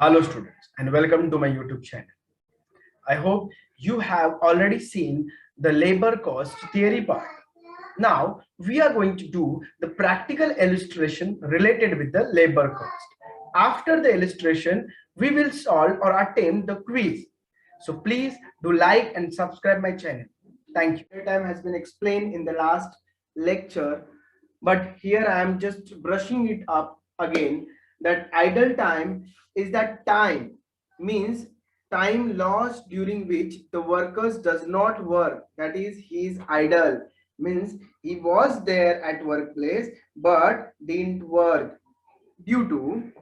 Hello students and welcome to my YouTube channel. I hope you have already seen the labor cost theory part. Now we are going to do the practical illustration related with the labor cost. After the illustration, we will solve or attempt the quiz. So please do like and subscribe my channel. Thank you. The time has been explained in the last lecture, but here I am just brushing it up again that idle time is that time means time lost during which the workers does not work, that is he is idle, means he was there at workplace but didn't work due to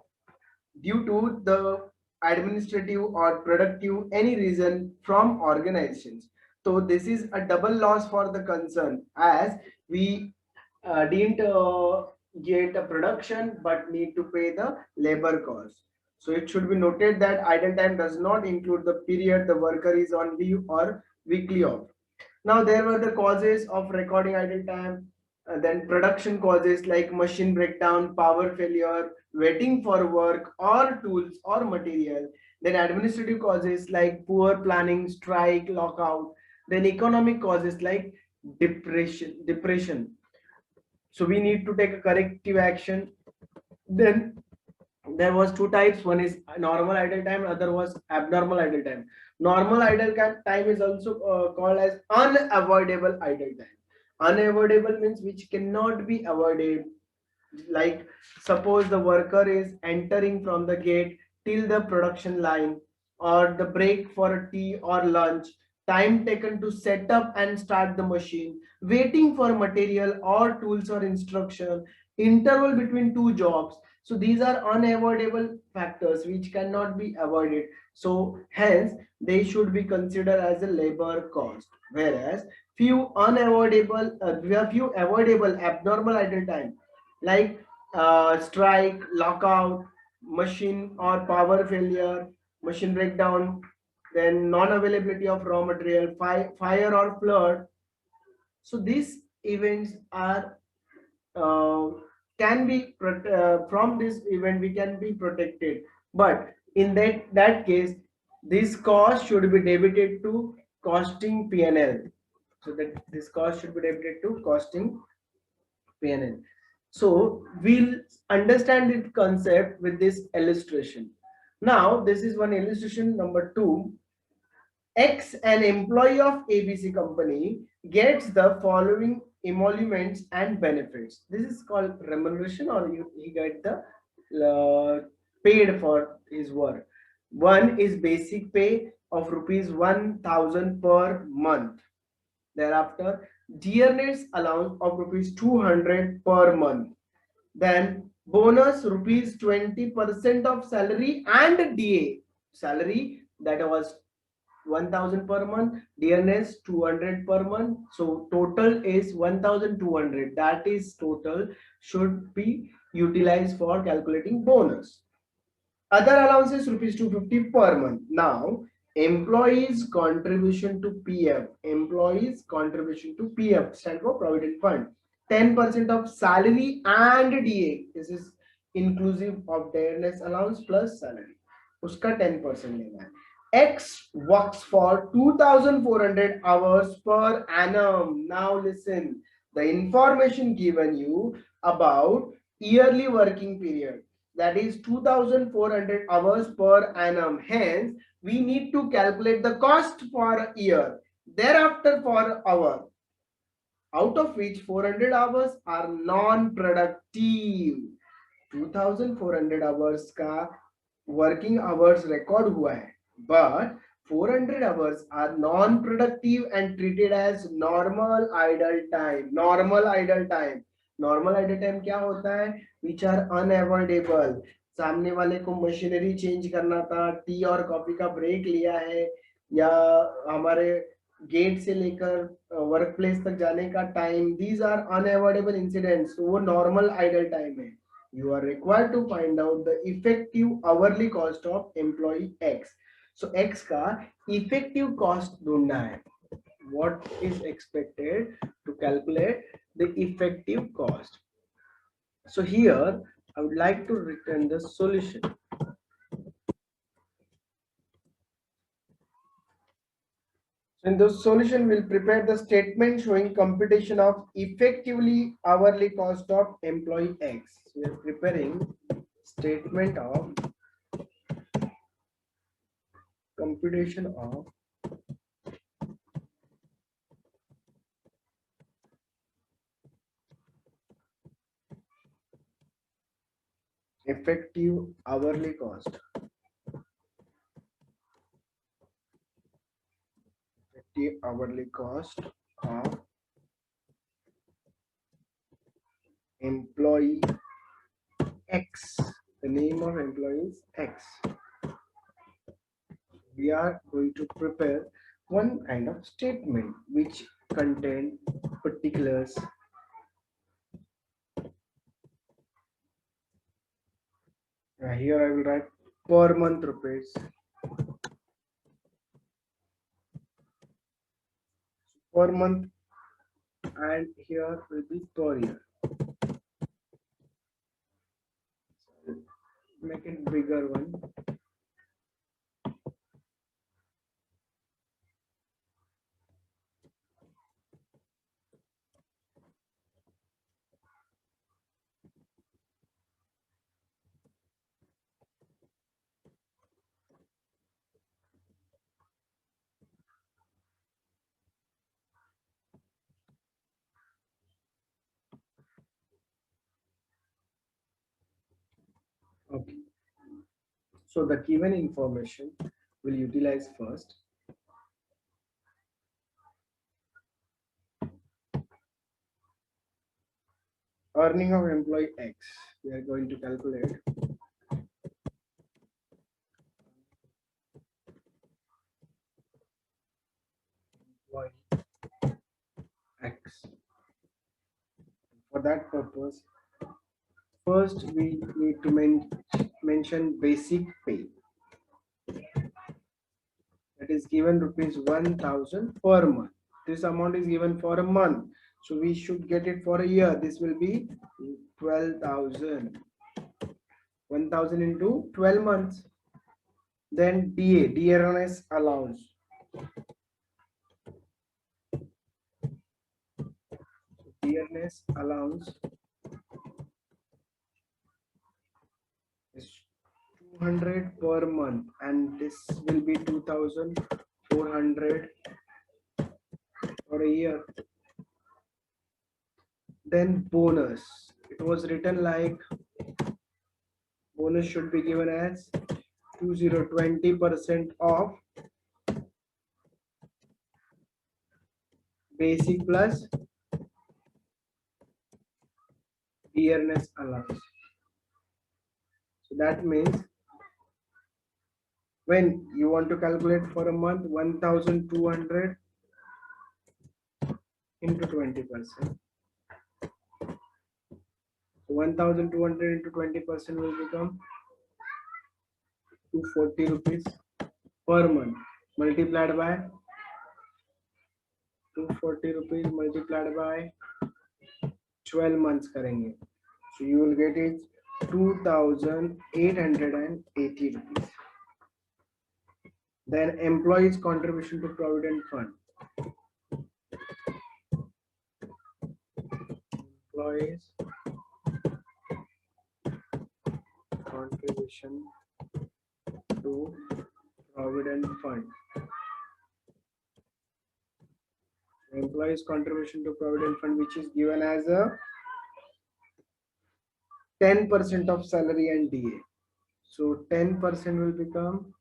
the administrative or productive any reason from organizations. So this is a double loss for the concern as we didn't get a production but need to pay the labor cost. So it should be noted that idle time does not include the period the worker is on leave or weekly off. Now there were the causes of recording idle time, then production causes like machine breakdown, power failure, waiting for work or tools or material. Then administrative causes like poor planning, strike, lockout. Then economic causes like depression. So we need to take a corrective action. Then there was two types, one is normal idle time, other was abnormal idle time. Normal idle time is also called as unavoidable idle time. Unavoidable means which cannot be avoided, like suppose the worker is entering from the gate till the production line, or the break for a tea or lunch, time taken to set up and start the machine, waiting for material or tools or instruction, interval between two jobs. So these are unavoidable factors which cannot be avoided, so hence they should be considered as a labor cost. Whereas we have few avoidable abnormal idle time like strike, lockout, machine or power failure, machine breakdown, then non-availability of raw material, fire or flood. So these events are uh, can be from this event we can be protected, but in that case this cost should be debited to costing P&L. So that this cost should be debited to costing P&L. So we'll understand the concept with this illustration. Now this is one illustration number 2. X, an employee of ABC company, gets the following emoluments and benefits. This is called remuneration, or he get the paid for his work. One is basic pay of rupees 1000 per month. Thereafter, dearness allowance of rupees 200 per month. Then bonus rupees 20% of salary and DA. Salary that was 1000 per month, dearness 200 per month. So total is 1200. That is total should be utilized for calculating bonus. Other allowances rupees 250 per month. Now employees contribution to PF. Employees contribution to PF stand for Provident Fund. 10% of salary and DA. This is inclusive of dearness allowance plus salary. उसका 10% लेना है. X works for 2400 hours per annum. Now listen, the information given you about yearly working period, that is 2400 hours per annum. Hence, we need to calculate the cost for a year. Thereafter for hour, out of which 400 hours are non-productive. 2400 hours का working hours record हुआ है, but 400 hours are non-productive and treated as normal idle time. Normal idle time. Normal idle time क्या होता है? Which are unavoidable. सामने वाले को machinery change करना था, टी और कॉफी का ब्रेक लिया है, या हमारे गेट से लेकर वर्क प्लेस तक जाने का time, these are unavoidable incidents. वो नॉर्मल आइडल टाइम है. You are required to find out the effective hourly cost of employee X. So X का effective cost ढूंढना है. What is expected to calculate the effective cost? So here I would like to return the solution. So in this solution, we'll prepare the statement showing computation of effectively hourly cost of employee X. So we are preparing statement of computation of effective hourly cost. Effective hourly cost of employee X. The name of employee is X. We are going to prepare one kind of statement which contain particulars. Here I will write per month rupees, per month, and here will be per year. Make it bigger one. Okay. So the given information will utilize first earning of employee X. We are going to calculate employee X. For that purpose, first we need to mention basic pay. That is given rupees 1000 per month. This amount is given for a month, so we should get it for a year. This will be 12,000. 1000 into 12 months. Then DA, dearness allowance. Dearness allowance is 200 per month, and this will be 2400 for a year. Then bonus. It was written like bonus should be given as 20% of basic plus dearness allowance. So that means when you want to calculate for a month 1200 into 20%. 1200 into 20% will become 240 rupees per month multiplied by 240 rupees multiplied by 12 months करेंगे. So you will get it 2880 rupees. Then employees contribution to provident fund. Employees contribution to provident fund. Employees contribution to provident fund, which is given as a 10% of salary and DA. So 10% will become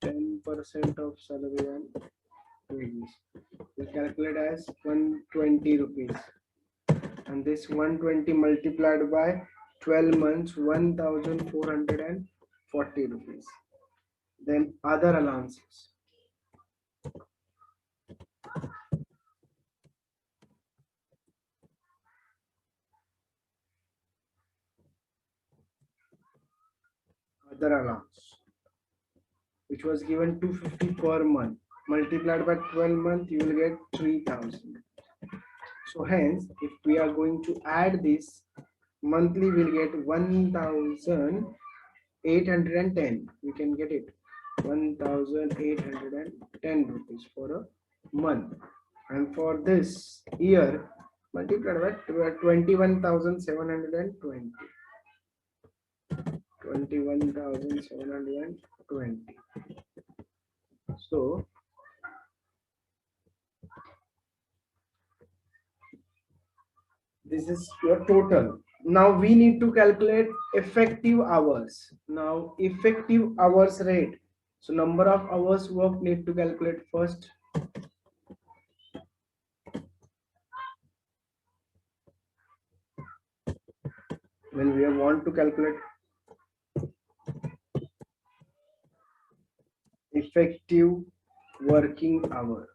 10% of salary and wages. We calculate as 120 rupees, and this 120 multiplied by 12 months 1440 rupees. Then other allowances. Other allowance, which was given 250 per month, multiplied by 12 months, you will get 3000. So hence, if we are going to add this, monthly we'll get 1000 1810. We can get it 1810 rupees for a month, and for this year multiplied by 21,720. 21,720. So this is your total. Now we need to calculate effective hours. Now effective hours rate. So number of hours work need to calculate first. When we want to calculate effective working hour.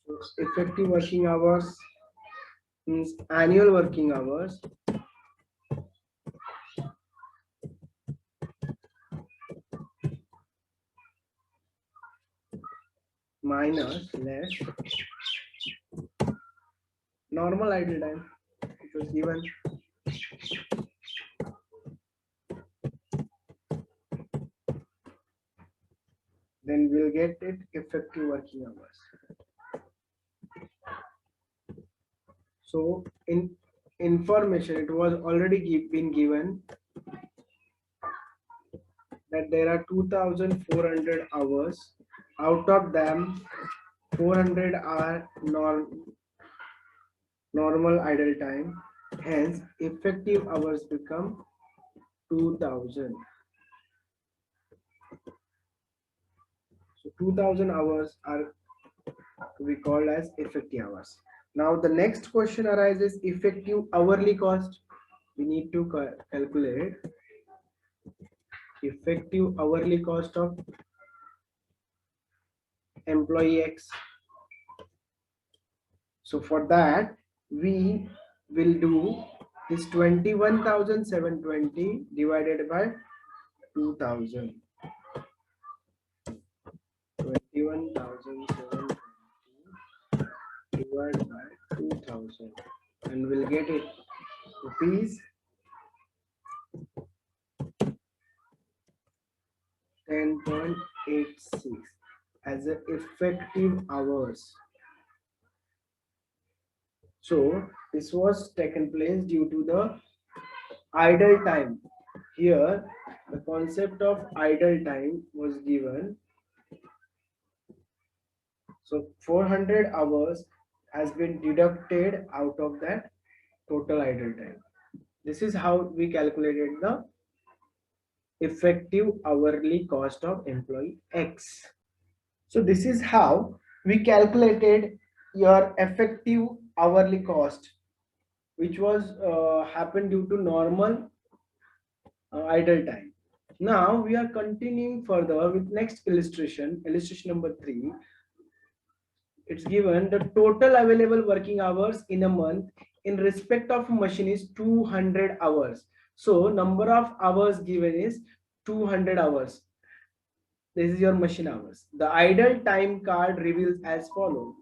So effective working hours means annual working hours minus less normal idle time, which was given. Then we'll get it effective working hours. So in information, it was already been given that there are 2,400 hours. Out of them, 400 are normal idle time. Hence, effective hours become 2,000. So 2,000 hours are to be called as effective hours. Now the next question arises: effective hourly cost. We need to calculate effective hourly cost of employee X. So for that, we will do this 21,720 divided by 2,000. 21,720 divided by 2,000, and we'll get it rupees 10.86 as a effective hours. So this was taken place due to the idle time. Here the concept of idle time was given. So 400 hours has been deducted out of that total idle time. This is how we calculated the effective hourly cost of employee X. So this is how we calculated your effective hourly cost, which was happened due to normal idle time. Now we are continuing further with next illustration, illustration number 3. It's given the total available working hours in a month in respect of machine is 200 hours. So number of hours given is 200 hours. This is your machine hours. The idle time card reveals as follows: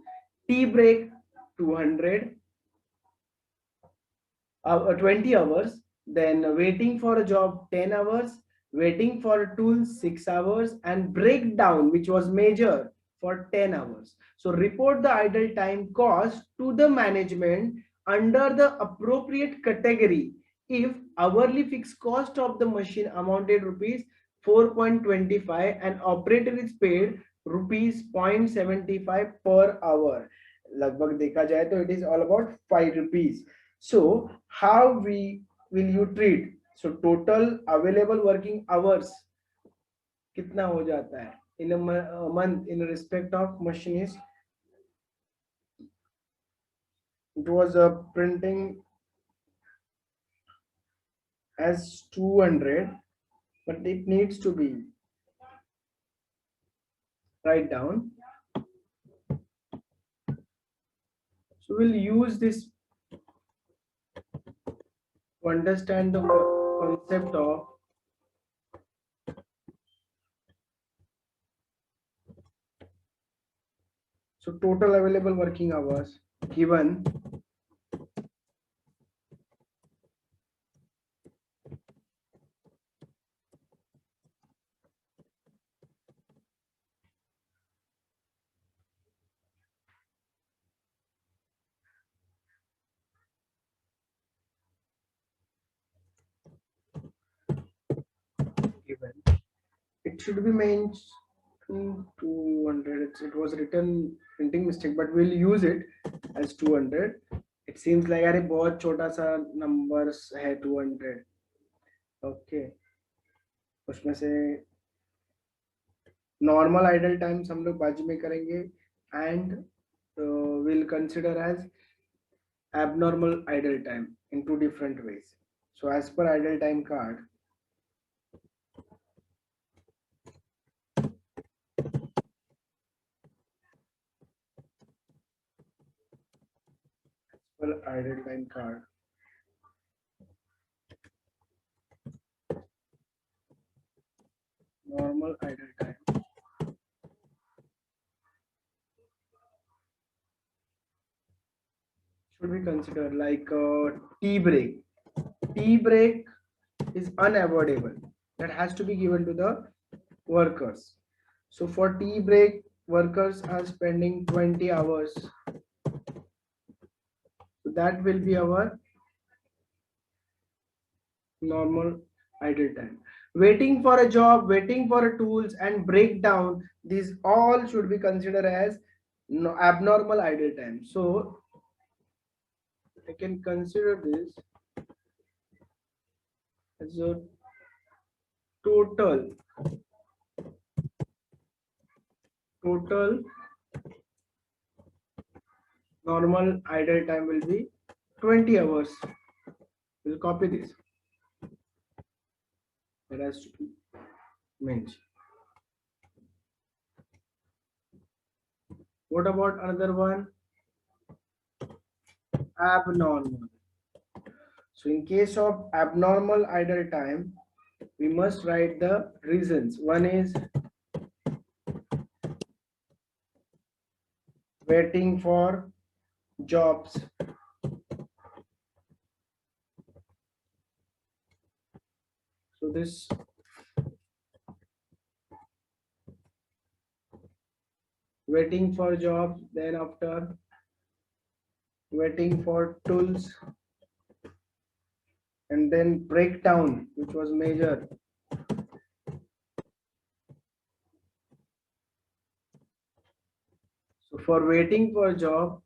tea break 200, 20 hours, then waiting for a job 10 hours, waiting for a tool 6 hours, and breakdown, which was major, for 10 hours. So report the idle time cost to the management under the appropriate category if hourly fixed cost of the machine amounted rupees 4.25 and operator is paid rupees 0.75 per hour. लगभग देखा जाए तो it is all about 5 rupees. So how will you treat? So total available working hours कितना हो जाता है in a month in respect of machinist? It was printing as 200, but it needs to be write down. So we'll use this to understand the concept of so total available working hours given it should be mentioned 200. It was written printing mistake, but we'll use it as 200. It seems like अरे बहुत छोटा सा numbers है 200. Okay, उसमें से normal idle times हम लोग बाजू में करेंगे and we'll consider as abnormal idle time in two different ways. So as per idle time card, idle time card, normal idle time should be considered like tea break. Tea break is unavoidable. That has to be given to the workers. So for tea break, workers are spending 20 hours. So that will be our normal idle time. Waiting for a job, waiting for a tools and breakdown, these all should be considered as abnormal idle time. So I can consider this as a total normal idle time will be 20 hours. We'll copy this. That has to be mentioned. What about another one? Abnormal. So in case of abnormal idle time, we must write the reasons. One is waiting for jobs. So this waiting for jobs, then after waiting for tools, and then breakdown, which was major. So for waiting for job,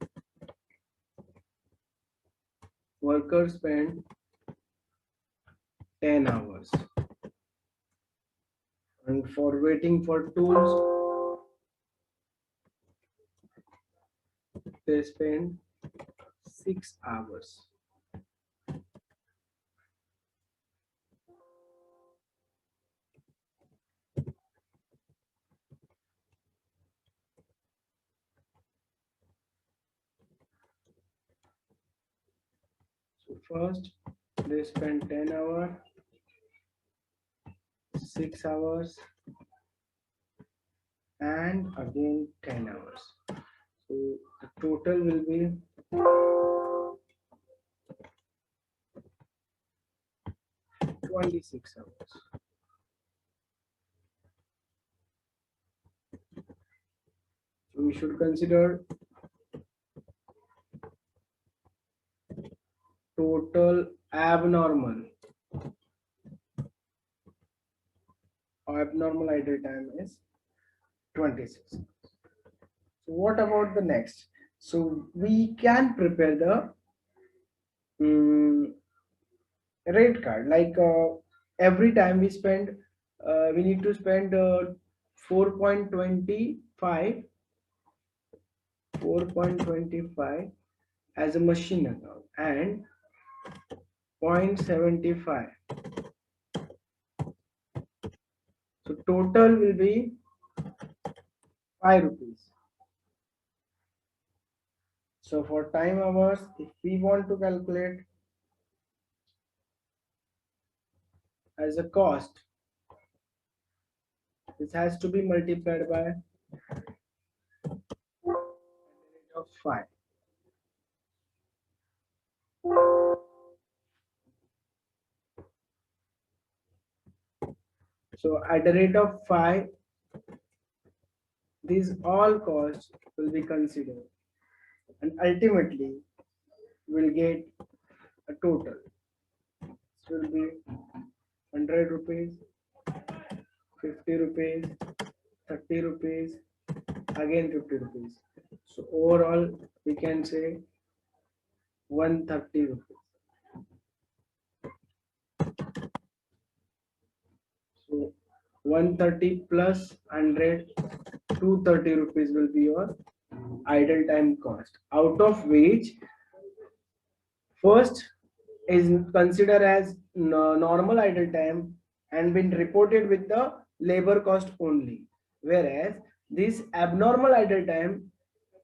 workers spend 10 hours. And for waiting for tools, they spend 6 hours. So first they spend 10 hours, 6 hours, and again 10 hours. So the total will be 26 hours. So we should consider total abnormal idle time is 26. So what about the next? So we can prepare the rate card, like every time we spend we need to spend 4.25 as a machine account and 0.75. So total will be 5 rupees. So for time hours, if we want to calculate as a cost, this has to be multiplied by of 5. So at the rate of 5, these all costs will be considered, and ultimately we'll get a total. This will be 100 rupees 50 rupees, 30 rupees, again 50 rupees. So overall we can say 130 rupees. So 130 plus 100, 230 rupees will be your idle time cost, out of which first is considered as normal idle time and been reported with the labor cost only, whereas this abnormal idle time,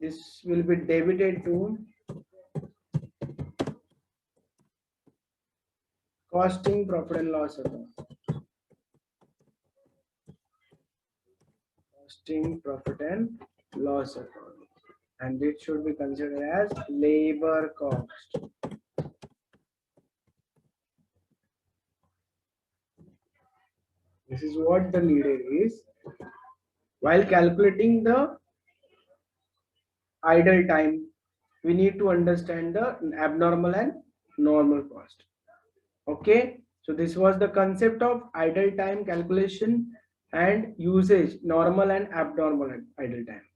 this will be debited to costing profit and loss account. Costing profit and loss account, and it should be considered as labor cost. This is what the needed is while calculating the idle time. We need to understand the abnormal and normal cost. Okay, so this was the concept of idle time calculation and usage, normal and abnormal idle time.